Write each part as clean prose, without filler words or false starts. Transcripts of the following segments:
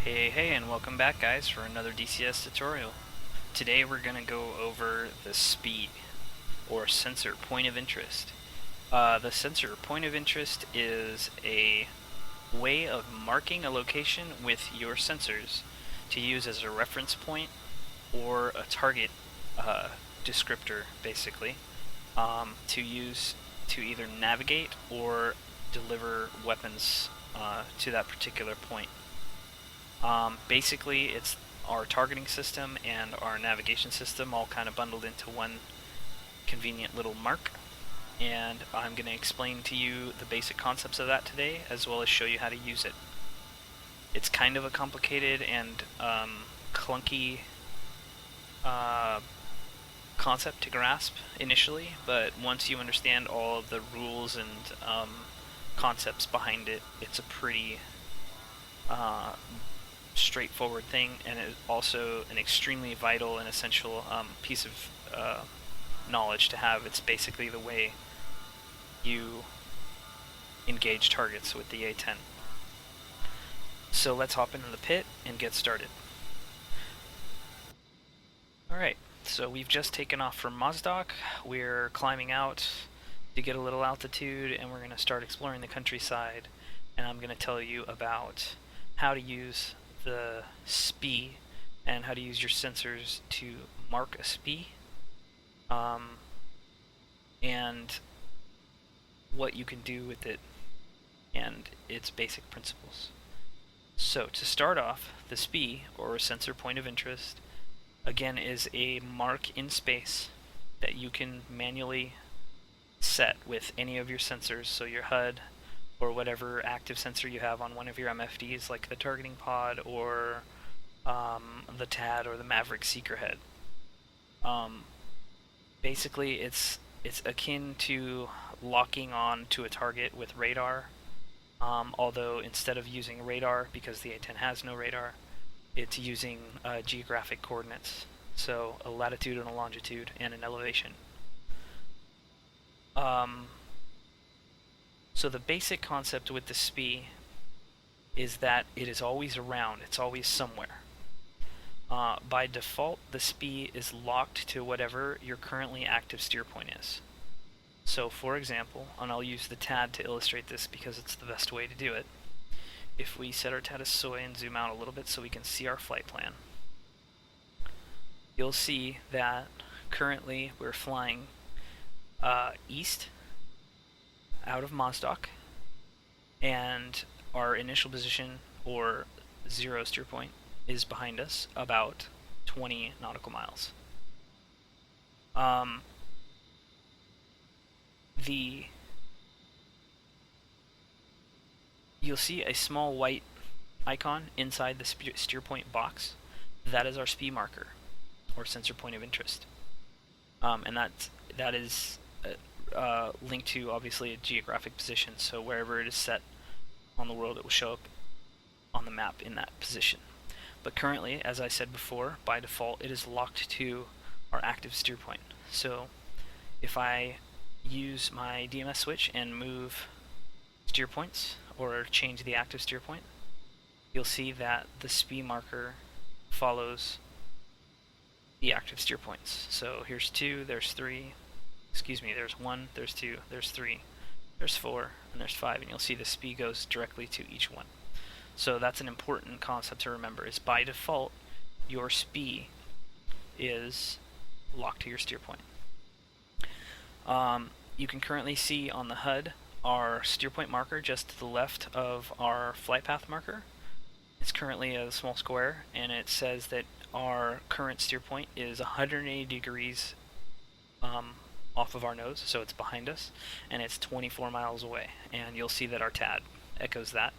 Hey, and welcome back, guys, for another DCS tutorial. Today we're going to go over the SPI, or Sensor Point of Interest. The Sensor Point of Interest is a way of marking a location with your sensors to use as a reference point or a target descriptor, basically, to use to either navigate or deliver weapons to that particular point. Basically, it's our targeting system and our navigation system all kind of bundled into one convenient little mark. And I'm going to explain to you the basic concepts of that today, as well as show you how to use it. It's kind of a complicated and clunky concept to grasp initially, but once you understand all of the rules and concepts behind it, it's a pretty straightforward thing, and it's also an extremely vital and essential piece of knowledge to have. It's basically the way you engage targets with the A-10. So let's hop into the pit and get started. Alright, so we've just taken off from Mozdok. We're climbing out to get a little altitude, and we're going to start exploring the countryside, and I'm going to tell you about how to use the SPI and how to use your sensors to mark a SPI, and what you can do with it and its basic principles. So to start off, the SPI, or a sensor point of interest, again is a mark in space that you can manually set with any of your sensors, so your HUD or whatever active sensor you have on one of your MFDs, like the targeting pod or the TAD or the Maverick Seeker head. Basically, it's akin to locking on to a target with radar, although instead of using radar, because the A-10 has no radar, it's using geographic coordinates, so a latitude and a longitude and an elevation. So the basic concept with the SPI is that it is always around, it's always somewhere. By default, the SPI is locked to whatever your currently active steer point is. So for example, and I'll use the TAD to illustrate this because it's the best way to do it, if we set our TAD as soy and zoom out a little bit so we can see our flight plan, you'll see that currently we're flying east out of Mozdok, and our initial position, or zero steer point, is behind us about 20 nautical miles. You'll see a small white icon inside the steer point box. That is our SPI marker, or sensor point of interest, and that is linked to obviously a geographic position, so wherever it is set on the world, it will show up on the map in that position. But currently, as I said before, by default it is locked to our active steer point. So if I use my DMS switch and move steer points, or change the active steer point, you'll see that the SPI marker follows the active steer points. So here's 2, there's 3, there's 1, there's 2, there's 3, there's 4, and there's 5, and you'll see the SPI goes directly to each one. So that's an important concept to remember, is by default your SPI is locked to your steer point. You can currently see on the HUD our steer point marker just to the left of our flight path marker. It's currently a small square, and it says that our current steer point is 180 degrees off of our nose, so it's behind us, and it's 24 miles away. And you'll see that our TAD echoes that.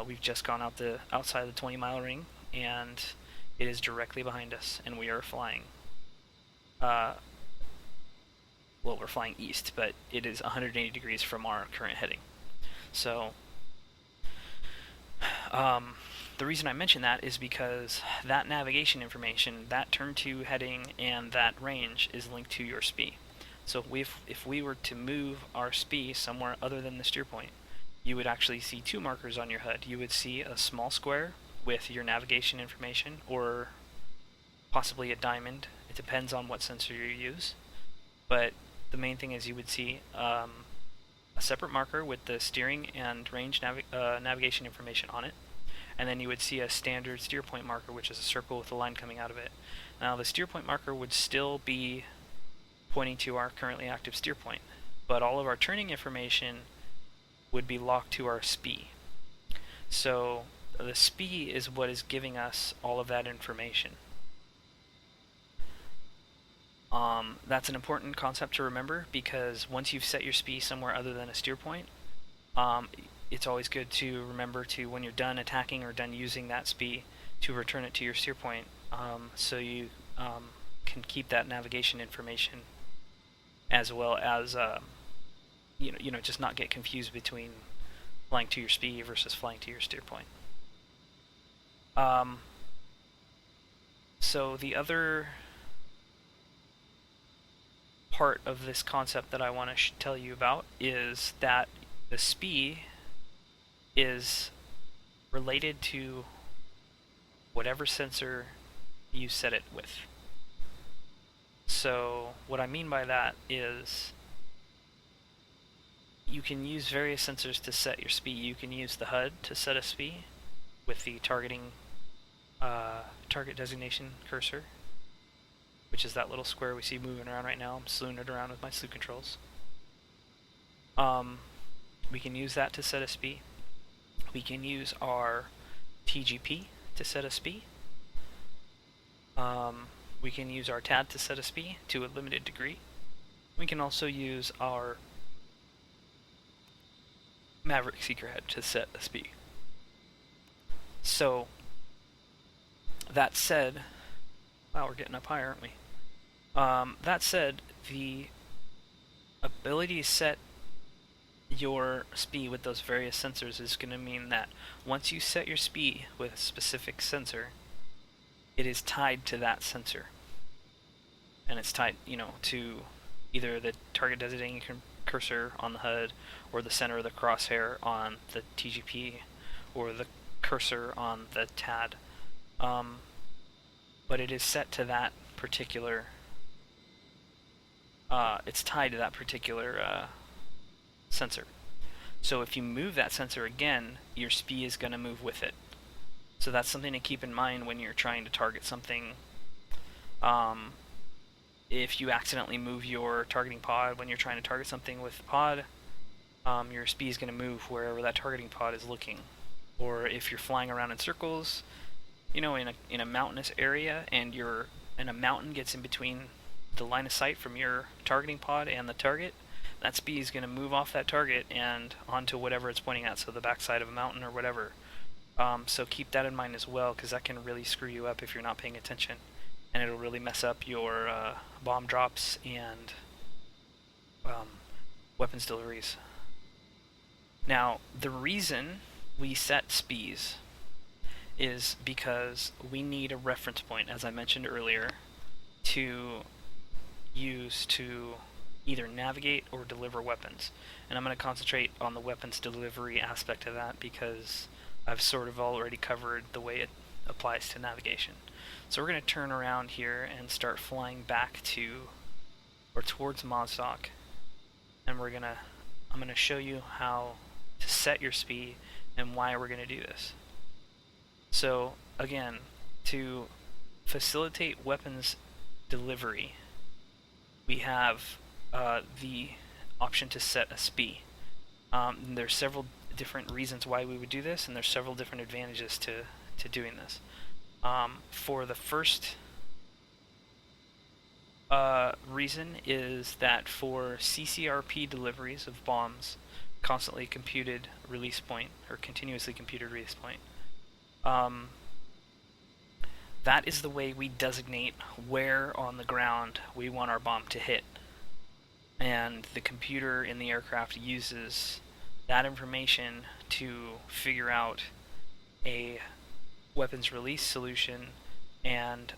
We've just gone outside the 20-mile ring, and it is directly behind us, and we are flying. Well, we're flying east, but it is 180 degrees from our current heading. So the reason I mention that is because that navigation information, that turn 2 heading, and that range is linked to your SPI. So if we were to move our SPI somewhere other than the steer point, you would actually see 2 markers on your HUD. You would see a small square with your navigation information, or possibly a diamond. It depends on what sensor you use. But the main thing is you would see a separate marker with the steering and range navigation information on it. And then you would see a standard steer point marker, which is a circle with a line coming out of it. Now the steer point marker would still be pointing to our currently active steer point, but all of our turning information would be locked to our SPI. So the SPI is what is giving us all of that information. That's an important concept to remember, because once you've set your SPI somewhere other than a steer point, it's always good to remember to, when you're done attacking or done using that SPI, to return it to your steer point, so you can keep that navigation information, as well as just not get confused between flying to your SPI versus flying to your steer point. So the other part of this concept that I want to tell you about is that the SPI is related to whatever sensor you set it with. So what I mean by that is you can use various sensors to set your SPI. You can use the HUD to set a SPI with the target designation cursor, which is that little square we see moving around right now. I'm slewing it around with my slew controls. We can use that to set a SPI. We can use our TGP to set a SPI. We can use our TAD to set a SPI to a limited degree. We can also use our Maverick Seeker Head to set a SPI. So, that said, wow, we're getting up higher, aren't we? That said, the ability to set your SPI with those various sensors is going to mean that once you set your SPI with a specific sensor, it is tied to that sensor. And it's tied, to either the target designating cursor on the HUD, or the center of the crosshair on the TGP, or the cursor on the TAD. But it is set to that particular, it's tied to that particular sensor. So if you move that sensor again, your SPI is going to move with it. So that's something to keep in mind when you're trying to target something. If you accidentally move your targeting pod when you're trying to target something with pod, your SPI is going to move wherever that targeting pod is looking. Or if you're flying around in circles, in a mountainous area, and a mountain gets in between the line of sight from your targeting pod and the target, that SPI is going to move off that target and onto whatever it's pointing at, so the backside of a mountain or whatever. So keep that in mind as well, because that can really screw you up if you're not paying attention, and it'll really mess up your bomb drops and weapons deliveries. Now, the reason we set SPIs is because we need a reference point, as I mentioned earlier, to use to either navigate or deliver weapons. And I'm going to concentrate on the weapons delivery aspect of that, because I've sort of already covered the way it applies to navigation. So we're going to turn around here and start flying back towards Mazdak, and I'm going to show you how to set your SPI and why we're going to do this. So again, to facilitate weapons delivery, we have the option to set a SPI. There's several different reasons why we would do this, and there's several different advantages to doing this. For the first reason is that for CCRP deliveries of bombs, constantly computed release point, or continuously computed release point, that is the way we designate where on the ground we want our bomb to hit. And the computer in the aircraft uses that information to figure out a weapons release solution, and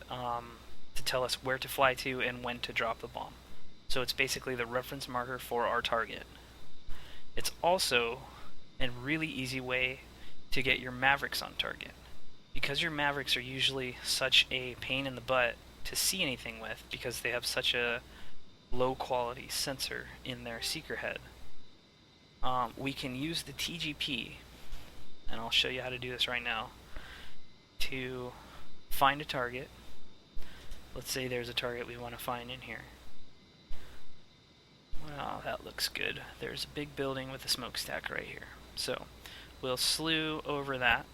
to tell us where to fly to and when to drop the bomb. So it's basically the reference marker for our target. It's also a really easy way to get your Mavericks on target. because your Mavericks are usually such a pain in the butt to see anything with because they have such a low quality sensor in their seeker head, we can use the TGP, and I'll show you how to do this right now, to find a target. Let's say there's a target we want to find in here. Wow, that looks good. There's a big building with a smokestack right here. So we'll slew over that,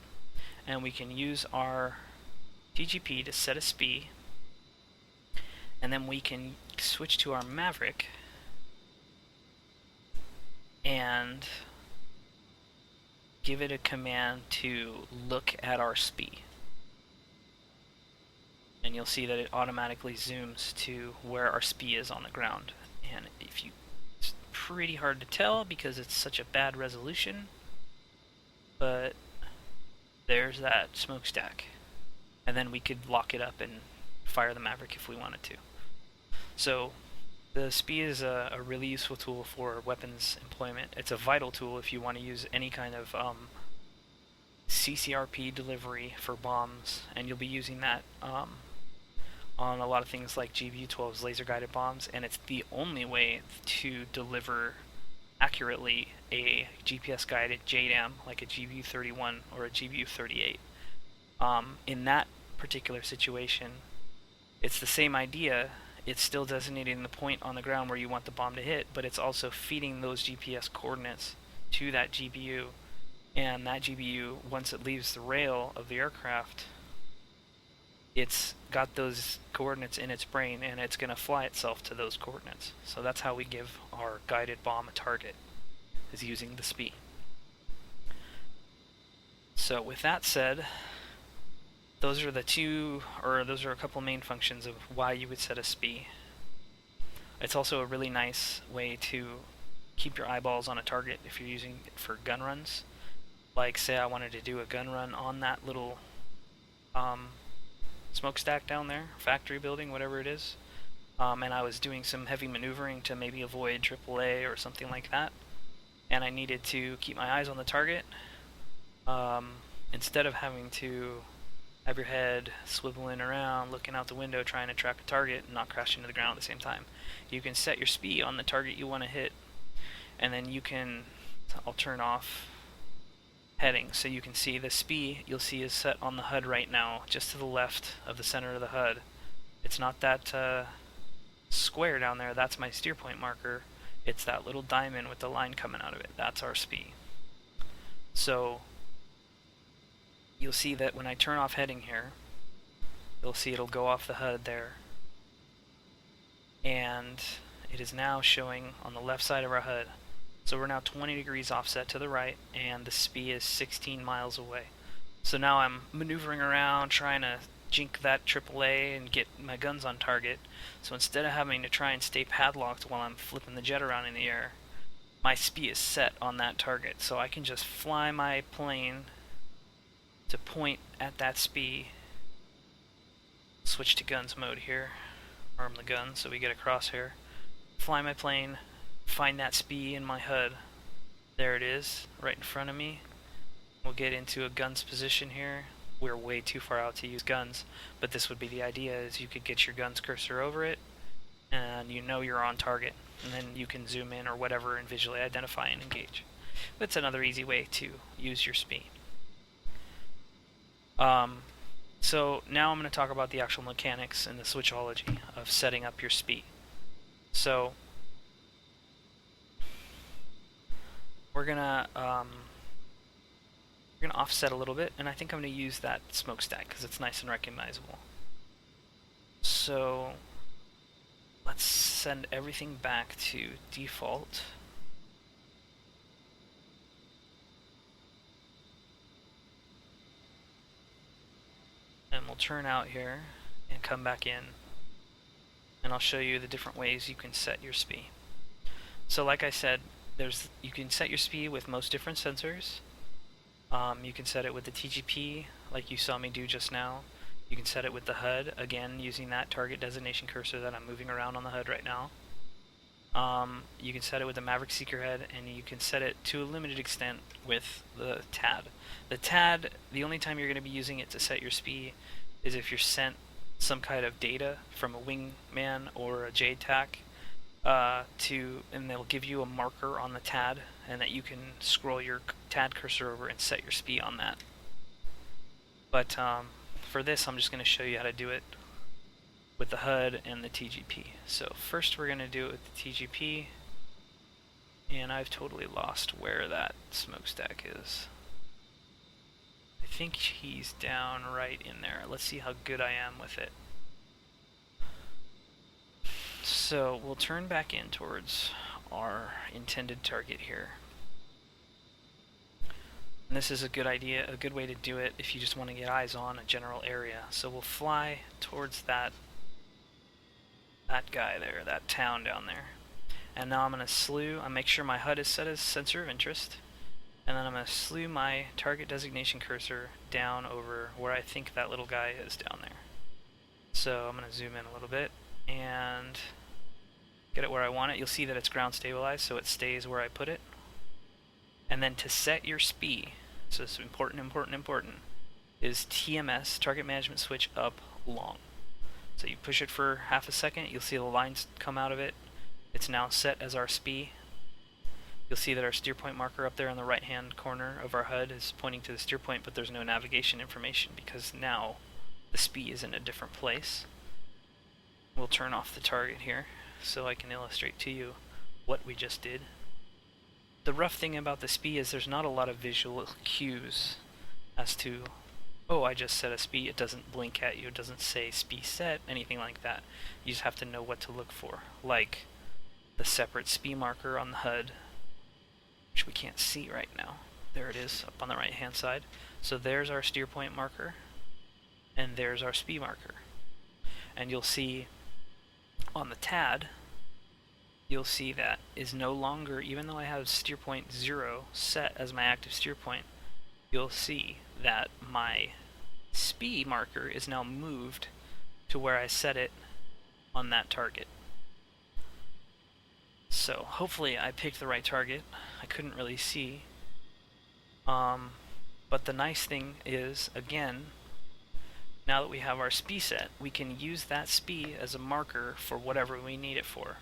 and we can use our TGP to set a SPI, and then we can switch to our Maverick and give it a command to look at our SPI. And you'll see that it automatically zooms to where our SPI is on the ground. And it's pretty hard to tell because it's such a bad resolution, but there's that smokestack. And then we could lock it up and fire the Maverick if we wanted to. So the SPI is a really useful tool for weapons employment. It's a vital tool if you want to use any kind of CCRP delivery for bombs, and you'll be using that on a lot of things like GBU-12's laser-guided bombs, and it's the only way to deliver accurately a GPS-guided JDAM like a GBU-31 or a GBU-38. In that particular situation, it's the same idea. It's still designating the point on the ground where you want the bomb to hit, but it's also feeding those GPS coordinates to that GBU, and that GBU, once it leaves the rail of the aircraft, it's got those coordinates in its brain, and it's going to fly itself to those coordinates. So that's how we give our guided bomb a target, is using the SPI. So with that said, those are a couple main functions of why you would set a SPI. It's also a really nice way to keep your eyeballs on a target if you're using it for gun runs. Like, say I wanted to do a gun run on that little smokestack down there, factory building, whatever it is, and I was doing some heavy maneuvering to maybe avoid AAA or something like that, and I needed to keep my eyes on the target, instead of having to have your head swiveling around, looking out the window, trying to track a target and not crash into the ground at the same time. You can set your SPI on the target you want to hit, and then I'll turn off heading so you can see the SPI you'll see is set on the HUD right now, just to the left of the center of the HUD. It's not that square down there, that's my steer point marker. It's that little diamond with the line coming out of it. That's our SPI. So you'll see that when I turn off heading here, you'll see it'll go off the HUD there. And it is now showing on the left side of our HUD. So we're now 20 degrees offset to the right, and the SPI is 16 miles away. So now I'm maneuvering around trying to jink that AAA and get my guns on target. So instead of having to try and stay padlocked while I'm flipping the jet around in the air, my SPI is set on that target. So I can just fly my plane to point at that SPI, switch to guns mode here, arm the gun so we get a crosshair, fly my plane, find that SPI in my HUD. There it is, right in front of me. We'll get into a guns position here. We're way too far out to use guns, but this would be the idea, is you could get your guns cursor over it, and you know you're on target, and then you can zoom in or whatever and visually identify and engage. That's another easy way to use your SPI. So now I'm going to talk about the actual mechanics and the switchology of setting up your SPI. So we're gonna offset a little bit, and I think I'm gonna use that smokestack because it's nice and recognizable. So let's send everything back to default. And we'll turn out here and come back in, and I'll show you the different ways you can set your SPI. So like I said, you can set your SPI with most different sensors. You can set it with the TGP, like you saw me do just now. You can set it with the HUD, again using that target designation cursor that I'm moving around on the HUD right now. You can set it with the Maverick Seeker head, and you can set it to a limited extent with the TAD. The TAD, the only time you're going to be using it to set your SPI is if you're sent some kind of data from a wingman or a JTAC, and they'll give you a marker on the TAD, and that you can scroll your TAD cursor over and set your SPI on that. But for this, I'm just going to show you how to do it with the HUD and the TGP. So first we're going to do it with the TGP, and I've totally lost where that smokestack is. I think he's down right in there. Let's see how good I am with it. So we'll turn back in towards our intended target here. And this is a good idea, a good way to do it if you just want to get eyes on a general area. So we'll fly towards that guy there, that town down there. And now I'm going to slew, I make sure my HUD is set as sensor of interest, and then I'm going to slew my target designation cursor down over where I think that little guy is down there. So I'm going to zoom in a little bit and get it where I want it. You'll see that it's ground stabilized, so it stays where I put it. And then to set your SPI, so it's important, is TMS, Target Management Switch, up long. So you push it for half a second, you'll see the lines come out of it. It's now set as our SPI. You'll see that our steer point marker up there on the right hand corner of our HUD is pointing to the steer point, but there's no navigation information because now the SPI is in a different place. We'll turn off the target here so I can illustrate to you what we just did. The rough thing about the SPI is there's not a lot of visual cues as to, oh, I just set a SPI. It doesn't blink at you, it doesn't say SPI set, anything like that. You just have to know what to look for, like the separate SPI marker on the HUD, which we can't see right now. There it is, up on the right hand side. So there's our steer point marker, and there's our SPI marker. And you'll see on the TAD, you'll see that is no longer, even though I have steer point 0 set as my active steer point, you'll see that my SPI marker is now moved to where I set it on that target. So hopefully I picked the right target. I couldn't really see. But the nice thing is, again, now that we have our SPI set, we can use that SPI as a marker for whatever we need it for.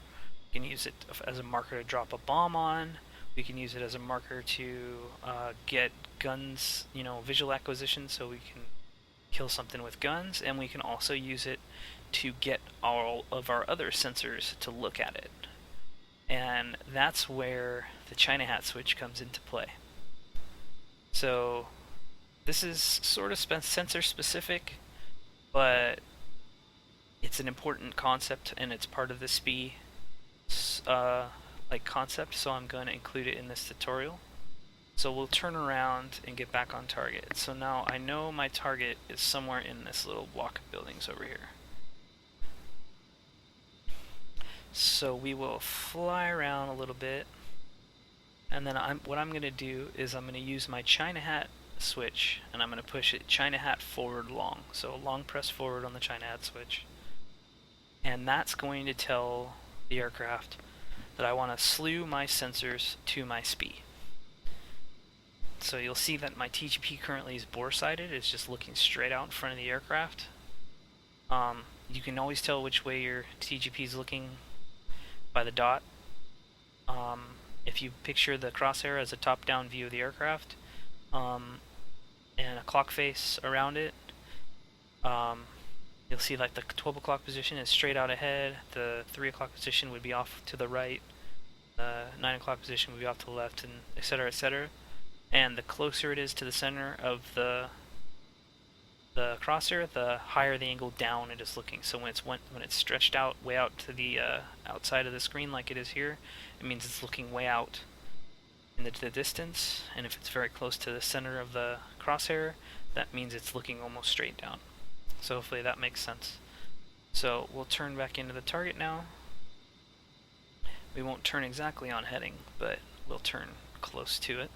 We can use it as a marker to drop a bomb on. We can use it as a marker to get guns, visual acquisition, so we can kill something with guns, and we can also use it to get all of our other sensors to look at it. And that's where the China hat switch comes into play. So this is sort of sensor specific, but it's an important concept and it's part of the SPI concept, so I'm going to include it in this tutorial. So we'll turn around and get back on target. So now I know my target is somewhere in this little block of buildings over here. So we will fly around a little bit, and then what I'm going to do is I'm going to use my China hat switch, and I'm going to push it China hat forward long. So long press forward on the China hat switch. And that's going to tell the aircraft that I want to slew my sensors to my SPI. So you'll see that my TGP currently is bore-sighted. It's just looking straight out in front of the aircraft. You can always tell which way your TGP is looking by the dot. If you picture the crosshair as a top-down view of the aircraft, and a clock face around it, you'll see like the 12 o'clock position is straight out ahead, the 3 o'clock position would be off to the right, the 9 o'clock position would be off to the left, and etc., etc. And the closer it is to the center of the crosshair, the higher the angle down it is looking. So when it's stretched out way out to the outside of the screen like it is here, it means it's looking way out in the distance. And if it's very close to the center of the crosshair, that means it's looking almost straight down. So hopefully that makes sense. So we'll turn back into the target now. We won't turn exactly on heading, but we'll turn close to it.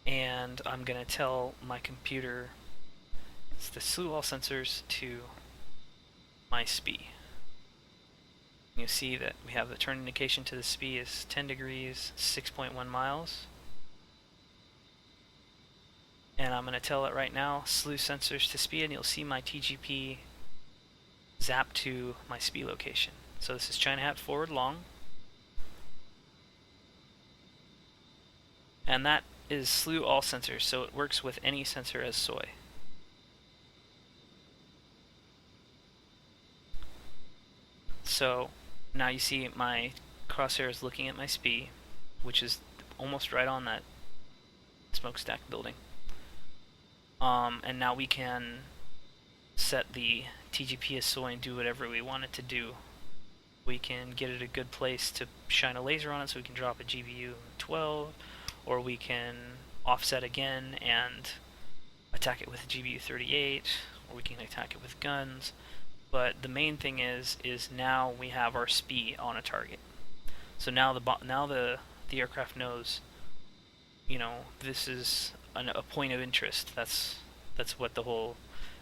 And I'm going to tell my computer it's to slew all sensors to my SPI. You see that we have the turn indication to the SPI is 10 degrees, 6.1 miles. And I'm going to tell it right now, slew sensors to SPI, and you'll see my TGP zap to my SPI location. So this is China Hat forward long. And that is slew all sensors, so it works with any sensor as soy. So now you see my crosshair is looking at my SPI, which is almost right on that smokestack building. And now we can set the TGP as soy and do whatever we want it to do. We can get it a good place to shine a laser on it so we can drop a GBU 12, or we can offset again and attack it with a GBU 38, or we can attack it with guns. But the main thing is now we have our SPI on a target. So now the aircraft knows, you know, this is a point of interest. That's what the whole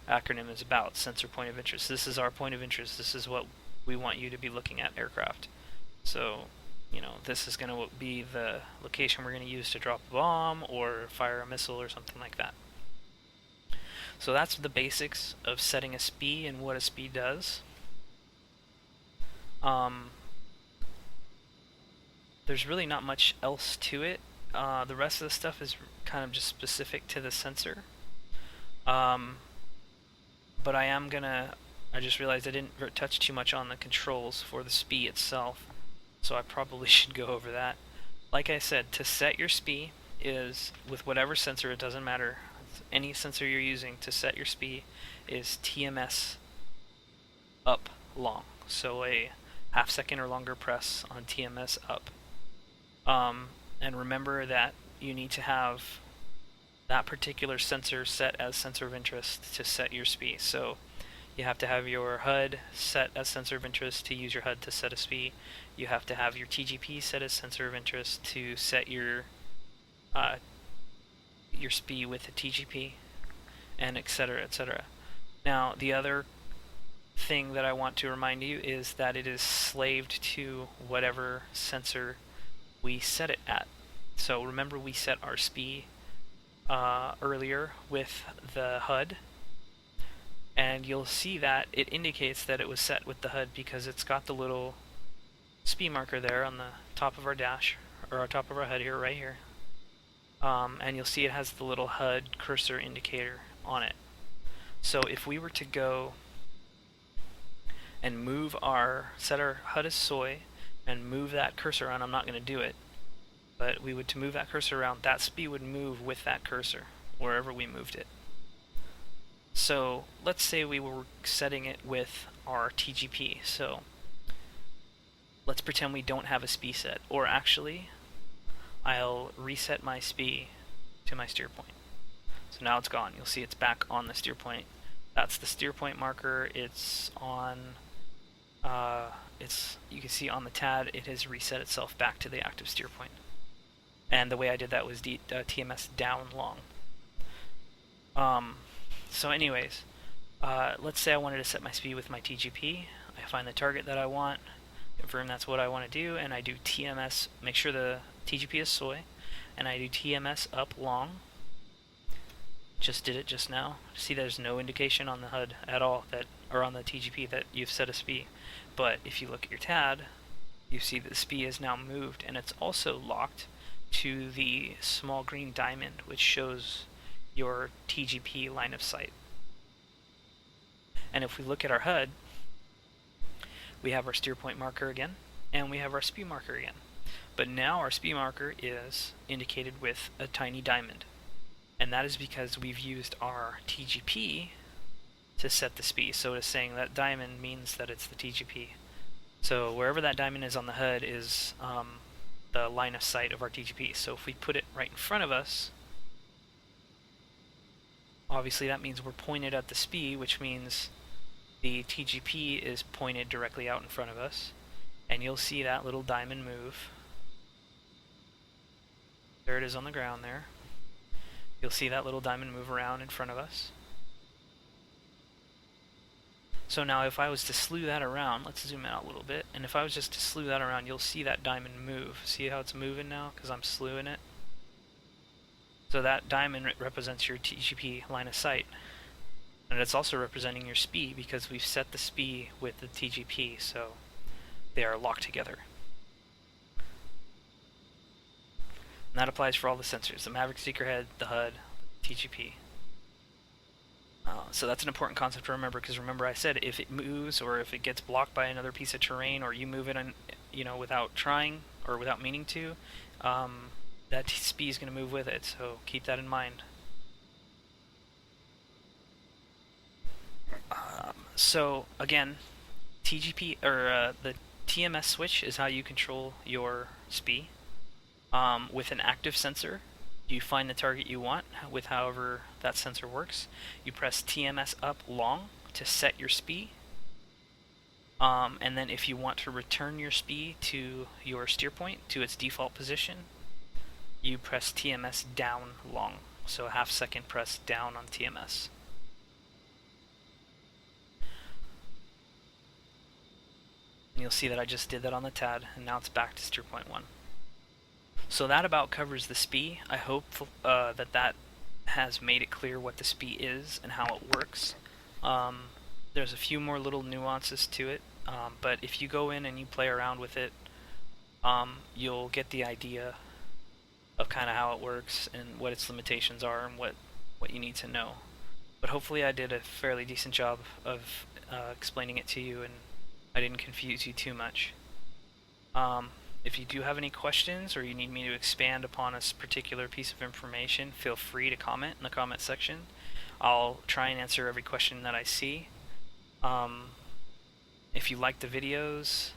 acronym is about, sensor point of interest. This is our point of interest. This is what we want you to be looking at, aircraft. So, you know, this is going to be the location we're going to use to drop a bomb or fire a missile or something like that. So that's the basics of setting a SPI and what a SPI does. There's really not much else to it. The rest of the stuff is kind of just specific to the sensor. But I just realized I didn't touch too much on the controls for the SPI itself, so I probably should go over that. Like I said, to set your SPI is with whatever sensor, it doesn't matter. Any sensor you're using to set your SPI is TMS up long. So a half second or longer press on TMS up. And remember that you need to have that particular sensor set as sensor of interest to set your SPI. So you have to have your HUD set as sensor of interest to use your HUD to set a SPI. You have to have your TGP set as sensor of interest to set your SPI with the TGP, and etc., etc. Now, the other thing that I want to remind you is that it is slaved to whatever sensor we set it at. So remember, we set our SPI earlier with the HUD, and you'll see that it indicates that it was set with the HUD because it's got the little SPI marker there on the top of our dash, or on top of our HUD here, right here. And you'll see it has the little HUD cursor indicator on it. So if we were to go and set our HUD as soy and move that cursor around, I'm not going to do it, but we would to move that cursor around, that SPI would move with that cursor wherever we moved it. So let's say we were setting it with our TGP. So let's pretend we don't have a SPI set, or actually I'll reset my SPI to my steer point. So now it's gone. You'll see it's back on the steer point. That's the steer point marker. It's on, you can see on the TAD, it has reset itself back to the active steer point. And the way I did that was TMS down long. So anyways, let's say I wanted to set my SPI with my TGP. I find the target that I want, confirm that's what I want to do, and I do TMS, make sure the TGP is soy, and I do TMS up long. Just did it just now. See, there's no indication on the HUD at all or on the TGP that you've set a SPI. But if you look at your TAD, you see that the SPI is now moved, and it's also locked to the small green diamond, which shows your TGP line of sight. And if we look at our HUD, we have our steer point marker again, and we have our SPI marker again. But now our SPI marker is indicated with a tiny diamond. And that is because we've used our TGP to set the SPI. So it's saying that diamond means that it's the TGP. So wherever that diamond is on the HUD is the line of sight of our TGP. So if we put it right in front of us, obviously that means we're pointed at the SPI, which means the TGP is pointed directly out in front of us. And you'll see that little diamond move. There it is on the ground there. You'll see that little diamond move around in front of us. So now if I was to slew that around, let's zoom out a little bit, and if I was just to slew that around, you'll see that diamond move. See how it's moving now? Because I'm slewing it. So that diamond represents your TGP line of sight. And it's also representing your SPI because we've set the SPI with the TGP, so they are locked together. And that applies for all the sensors, the Maverick Seeker Head, the HUD, TGP. So that's an important concept to remember, because remember I said if it moves or if it gets blocked by another piece of terrain, or you move it on, without trying or without meaning to, that SPI is going to move with it. So keep that in mind. So again, TGP or the TMS switch is how you control your SPI. With an active sensor, you find the target you want with however that sensor works. You press TMS up long to set your SPI. And then if you want to return your SPI to your steer point, to its default position, you press TMS down long. So a half second press down on TMS. And you'll see that I just did that on the TAD, and now it's back to steer point 1. So that about covers the SPI. I hope that has made it clear what the SPI is and how it works. There's a few more little nuances to it, but if you go in and you play around with it, you'll get the idea of kind of how it works and what its limitations are and what you need to know. But hopefully I did a fairly decent job of explaining it to you, and I didn't confuse you too much. If you do have any questions or you need me to expand upon a particular piece of information, feel free to comment in the comment section. I'll try and answer every question that I see. If you like the videos,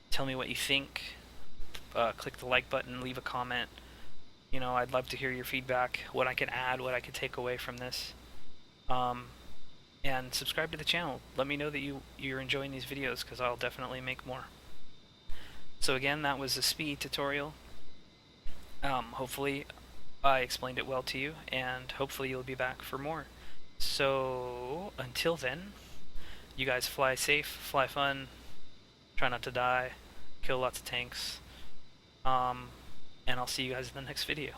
tell me what you think. Click the like button, leave a comment. I'd love to hear your feedback, what I can add, what I could take away from this. And subscribe to the channel. Let me know that you're enjoying these videos, because I'll definitely make more. So again, that was a SPI tutorial. Hopefully I explained it well to you, and hopefully you'll be back for more. So until then, you guys fly safe, fly fun, try not to die, kill lots of tanks, and I'll see you guys in the next video.